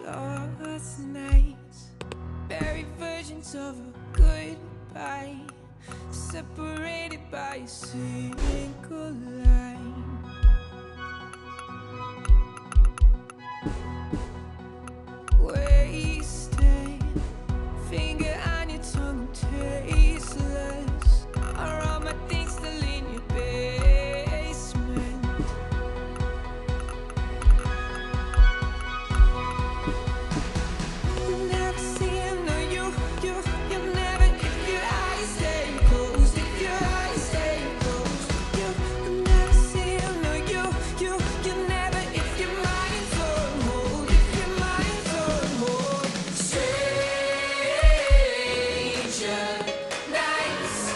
Lost nights, buried versions of a goodbye, separated by a single line. Wasted, finger on your tongue, tasteless. Are all my things still in your basement? You never see him, no, you never. If your eyes stay closed, if your eyes stay closed, you never see him, no, you never. If your mind's on hold, if your mind's on hold. Stranger nights,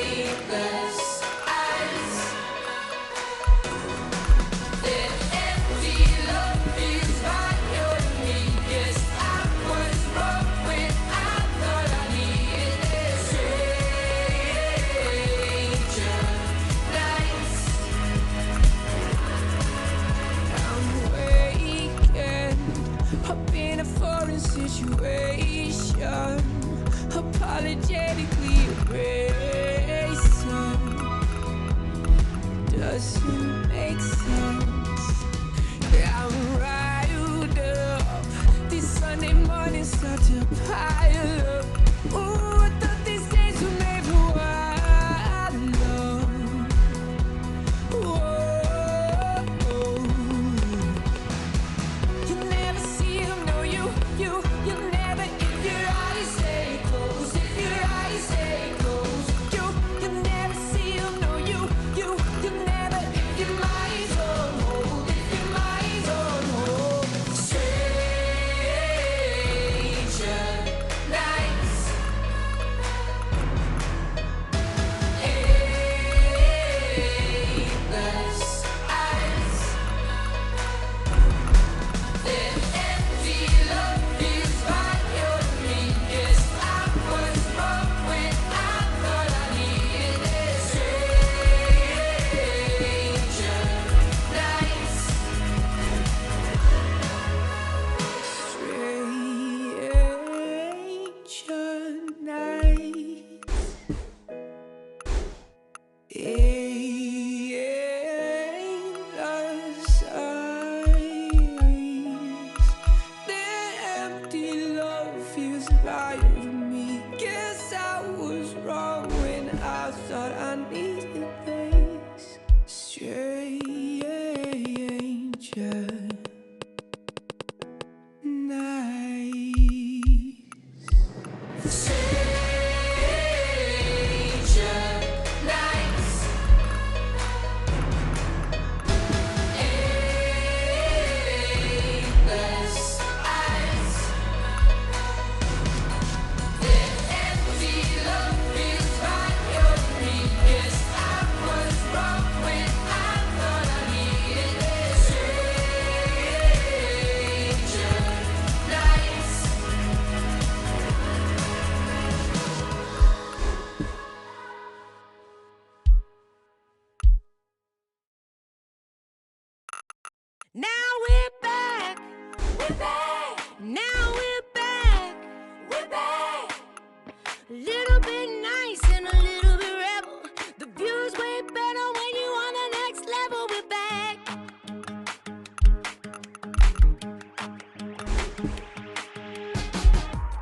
aimless eyes. That empty love is beyond me. Yes, I was wrong when I thought I needed it. Stranger nights. I'm waking up in a foreign situation, apologetically erasing. Doesn't make sense. I'm riled up. These Sunday mornings start to pile up. Ooh, I thought these days were made for wild love. Whoa. You never see him, no, you never. If your eyes stay closed, if your eyes stay closed, you never see him, no, you never. If your mind's on hold, if your mind's on hold. Stranger nights, aimless eyes. That empty love is beyond me. Yes, I was wrong when I thought I needed it. Stranger nights, stranger nights, aimless eyes. That empty love feels liar to me. Guess I was wrong when I thought I needed this. Stranger nights. Stranger nights, aimless eyes. That empty love is beyond me. Yes, I was wrong when I thought I needed it. Stranger nights. Now we're back. We're back. Now we're back. We're back. Little bit nice and a little bit rebel. The view's way better when you on the next level. We're back.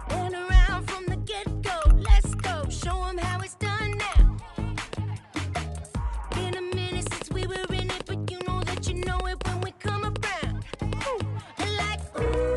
Been around from the get-go. Let's go. Show 'em how it's done now. Been a minute since we were in it, but you know that you know it when we come around. Like, ooh.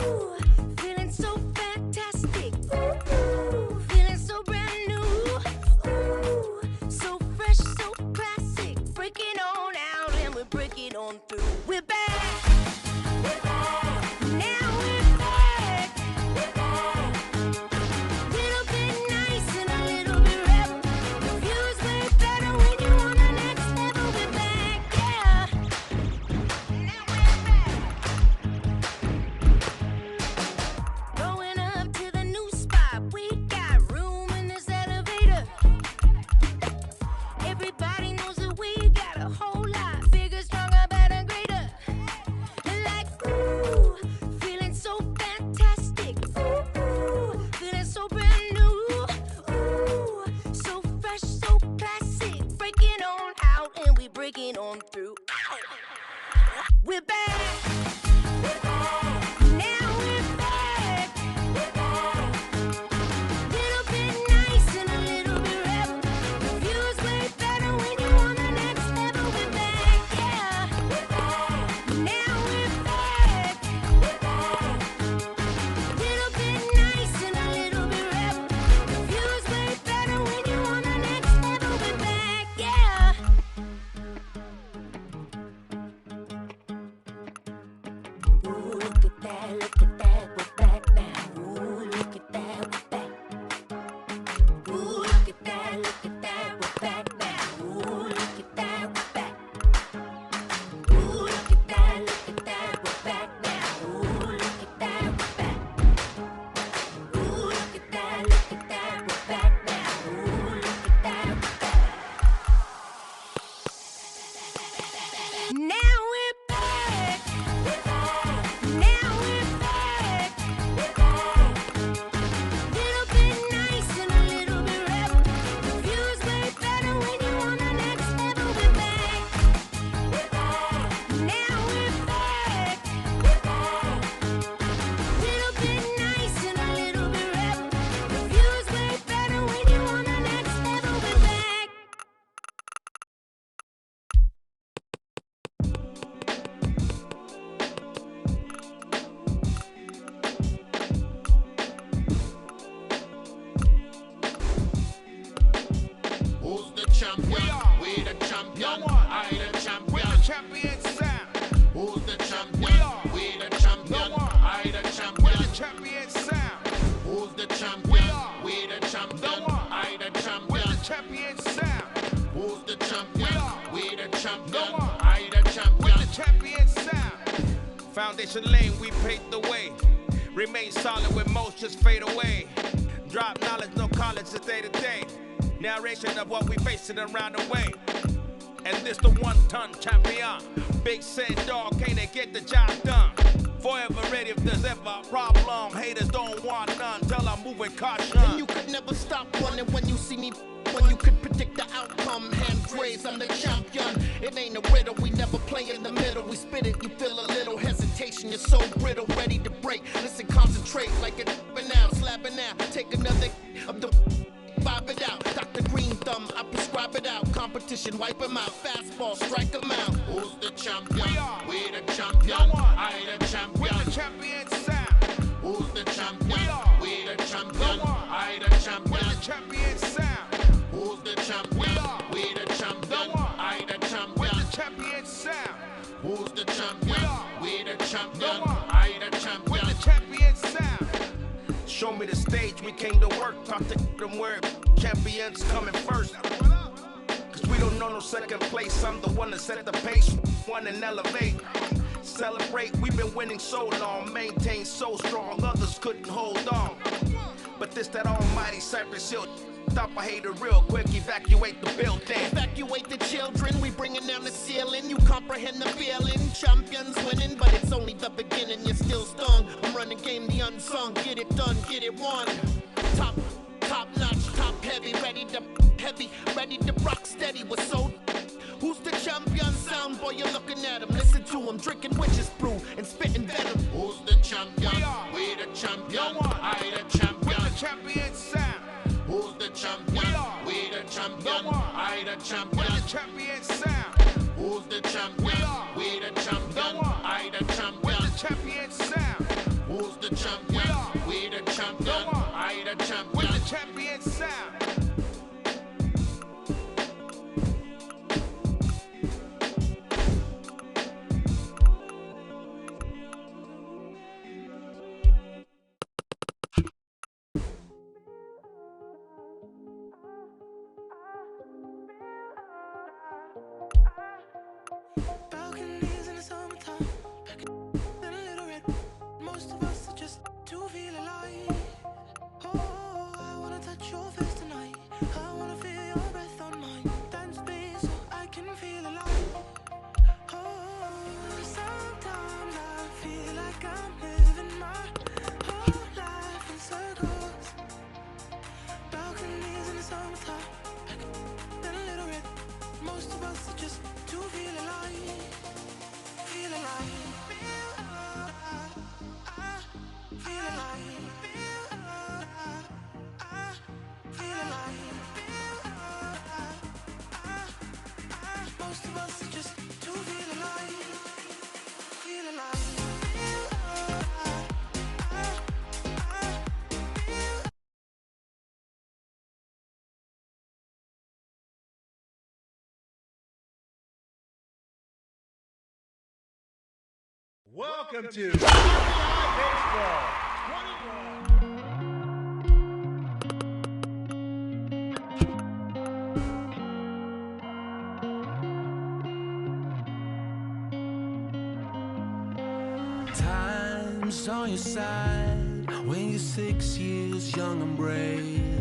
foundation lane, we paved the way. Remain solid when most just fade away. Drop knowledge, no college, it's day to day. Narration of what we facing around the way. And this the one-ton champion. Big said dog, can't they get the job done? Forever ready if there's ever a problem. Haters don't want none, tell I'm moving caution. And you could never stop running when you see me. When you could predict the outcome, hands raised, I'm the champion. It ain't a riddle, we never play in the middle. We spit it, you feel a little hesitation. You're so brittle, ready to break. Listen, concentrate like a now, slapping out. Take another of the vibe it out. Dr. Green Thumb, I prescribe it out. Competition, wipe him out. Fastball, strike him out. Who's the champion? We the champion. I the champion. We're the champion sound. Who's the champion? We the champion. I the champion. We're the champion sound. Who's the champion? We the champion. I the champion. We're the champion sound. Who's the champion? We the champion. I the champion. We're the champion sound. Show me the stage, we came to work. Talk to them where champions coming first. Cause we don't know no second place. I'm the one that set the pace, one and elevate. Celebrate, we've been winning so long. Maintain so strong, others couldn't hold on. But this that almighty Cypress Hill. Stop a hater real quick, evacuate the building. Evacuate the children, we bringing down the ceiling. You comprehend the feeling, champions winning, but it's only the beginning, you're still stung. I'm running game, the unsung, get it done, get it won. Top notch, top heavy, ready to rock steady. We're so who's the champion sound? Boy, you're looking at him, listen to him, drinking witch's brew and spitting venom. Who's the champion? We the champion, I the champion. We're the champion sound. Who's the champion? We the champion. I the champion. We're the champion sound. Who's the champion? We the champion. I the champion. We're the champion sound. Who's the champion? We the champion. I the champion. We're the champion sound. Balconies in the summertime, and a little red. Most of us are just to feel alive. Oh, I wanna touch your face tonight. I wanna feel your breath on mine. Dance with me so I can feel alive. Oh, sometimes I feel like I'm living my whole life in circles. Balconies in the summertime, and a little red. Most of us are just to feel alive, feel alive, feel alive, feel alive, feel alive, most of us are just to feel alive, feel alive. Welcome to RBI Baseball. Time's on your side when you're 6 years young and brave.